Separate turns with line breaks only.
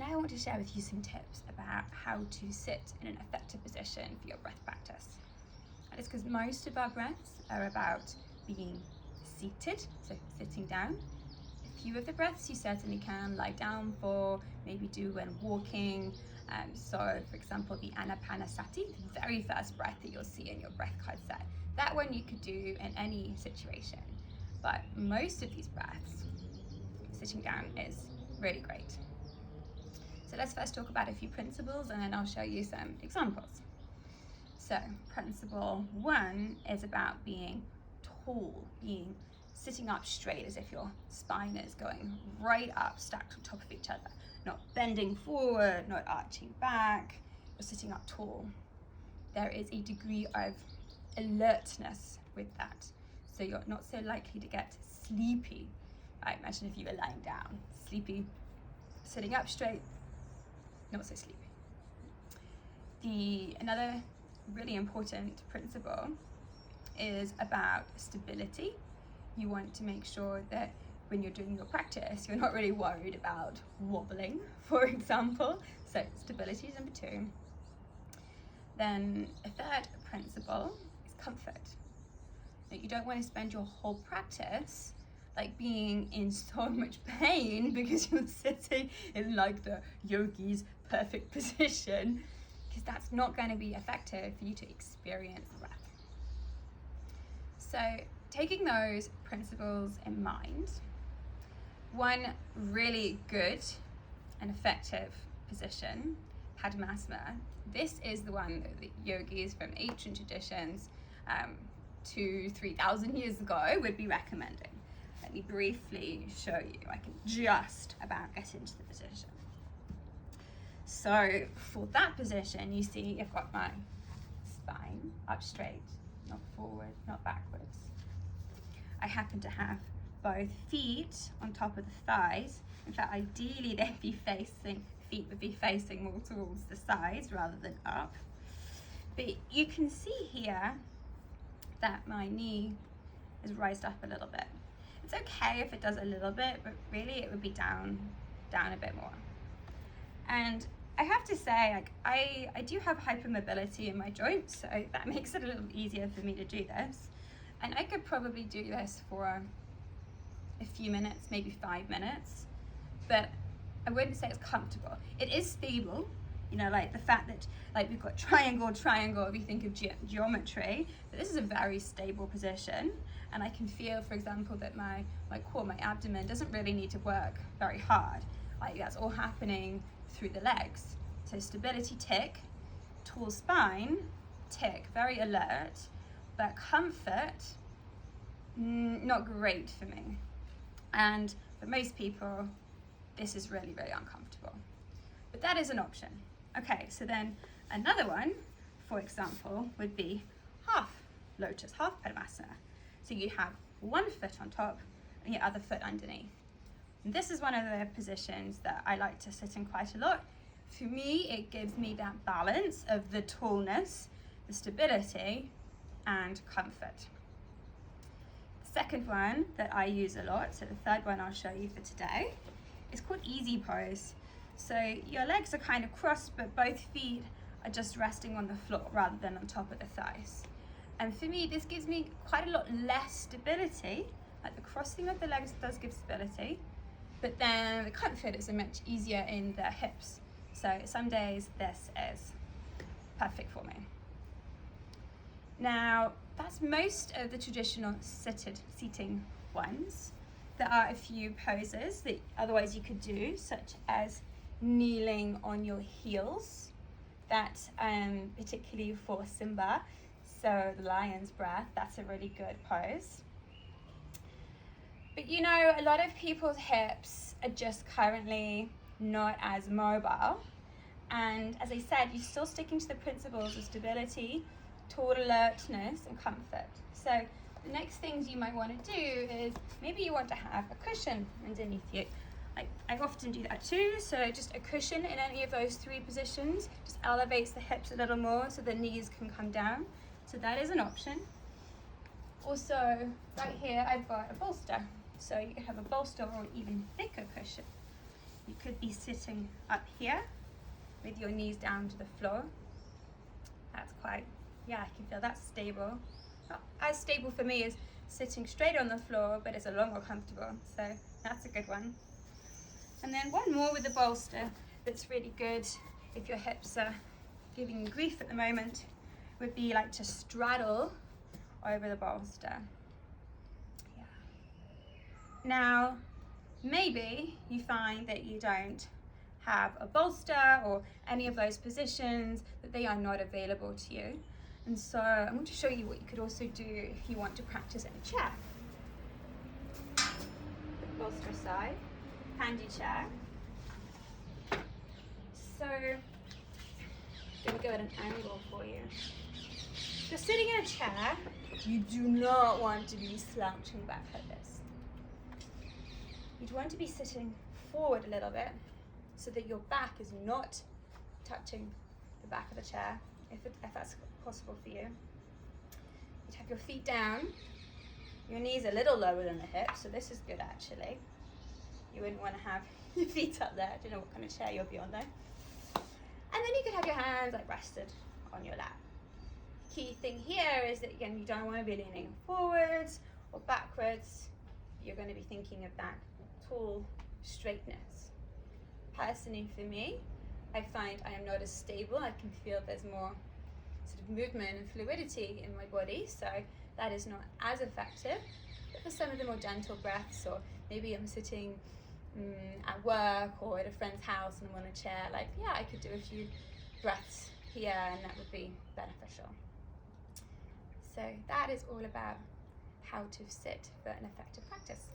Today I want to share with you some tips about how to sit in an effective position for your breath practice. And it's because most of our breaths are about being seated, so sitting down. A few of the breaths you certainly can lie down for, maybe do when walking. So for example, the Anapanasati, the very first breath that you'll see in your breath card set. That one you could do in any situation. But most of these breaths, sitting down is really great. So let's first talk about a few principles and then I'll show you some examples. So principle 1 is about being tall, sitting up straight as if your spine is going right up, stacked on top of each other, not bending forward, not arching back, you're sitting up tall. There is a degree of alertness with that. So you're not so likely to get sleepy. I imagine if you were lying down, sleepy, sitting up straight, not so sleepy. Another really important principle is about stability. You want to make sure that when you're doing your practice, you're not really worried about wobbling, for example. So stability is number 2. Then a third principle is comfort. Now, you don't want to spend your whole practice like being in so much pain because you're sitting in like the yogi's perfect position, because that's not going to be effective for you to experience the breath. So taking those principles in mind, one really good and effective position, Padmasana, this is the one that the yogis from ancient traditions 2,000-3,000 years ago would be recommending. Let me briefly show you. I can just about get into the position. So for that position, you see I've got my spine up straight, not forward, not backwards. I happen to have both feet on top of the thighs. In fact, ideally feet would be facing more towards the sides rather than up. But you can see here that my knee is raised up a little bit. It's okay if it does a little bit, but really it would be down a bit more. And I have to say, like I do have hypermobility in my joints, so that makes it a little easier for me to do this. And I could probably do this for a few minutes, maybe 5 minutes, but I wouldn't say it's comfortable. It is stable, you know, like the fact that like we've got triangle, if you think of geometry, but this is a very stable position. And I can feel, for example, that my core, my abdomen doesn't really need to work very hard. Like that's all happening through the legs. So stability, tick. Tall spine, tick. Very alert, but comfort, not great for me. And for most people, this is really, really uncomfortable. But that is an option. Okay, so then another one, for example, would be half lotus, half Padmasana. So you have one foot on top and your other foot underneath. And this is one of the positions that I like to sit in quite a lot. For me, it gives me that balance of the tallness, the stability, and comfort. The second one that I use a lot, so the third one I'll show you for today, is called easy pose. So your legs are kind of crossed, but both feet are just resting on the floor rather than on top of the thighs. And for me, this gives me quite a lot less stability. Like the crossing of the legs does give stability, but then the comfort is much easier in the hips. So some days this is perfect for me. Now, that's most of the traditional seating ones. There are a few poses that otherwise you could do, such as kneeling on your heels. That particularly for Simba, so the lion's breath, that's a really good pose. But you know, a lot of people's hips are just currently not as mobile. And as I said, you're still sticking to the principles of stability, toward alertness, and comfort. So the next things you might want to do is maybe you want to have a cushion underneath you. I often do that too, so just a cushion in any of those 3 positions just elevates the hips a little more so the knees can come down. So that is an option. Also, right here I've got a bolster. So you can have a bolster or an even thicker cushion. You could be sitting up here with your knees down to the floor. That's quite, yeah, I can feel that's stable. Not as stable for me as sitting straight on the floor, but it's a lot more comfortable. So that's a good one. And then one more with the bolster that's really good if your hips are giving you grief at the moment would be like to straddle over the bolster. Yeah. Now, maybe you find that you don't have a bolster or any of those positions, that they are not available to you. And so I'm going to show you what you could also do if you want to practice in a chair. The bolster aside, handy chair. So I'm going to go at an angle for you. If you're sitting in a chair, you do not want to be slouching back like this. You'd want to be sitting forward a little bit so that your back is not touching the back of the chair, if that's possible for you. You'd have your feet down, your knees a little lower than the hips, so this is good actually. You wouldn't want to have your feet up there. I don't know what kind of chair you'll be on though. And then you could have your hands like rested on your lap. Key thing here is that again, you don't want to be leaning forwards or backwards. You're going to be thinking of that tall straightness. Personally for me, I find I am not as stable. I can feel there's more sort of movement and fluidity in my body, so that is not as effective. But for some of the more gentle breaths, or maybe I'm sitting at work or at a friend's house and I'm on a chair, like, yeah, I could do a few breaths here and that would be beneficial. So that is all about how to sit for an effective practice.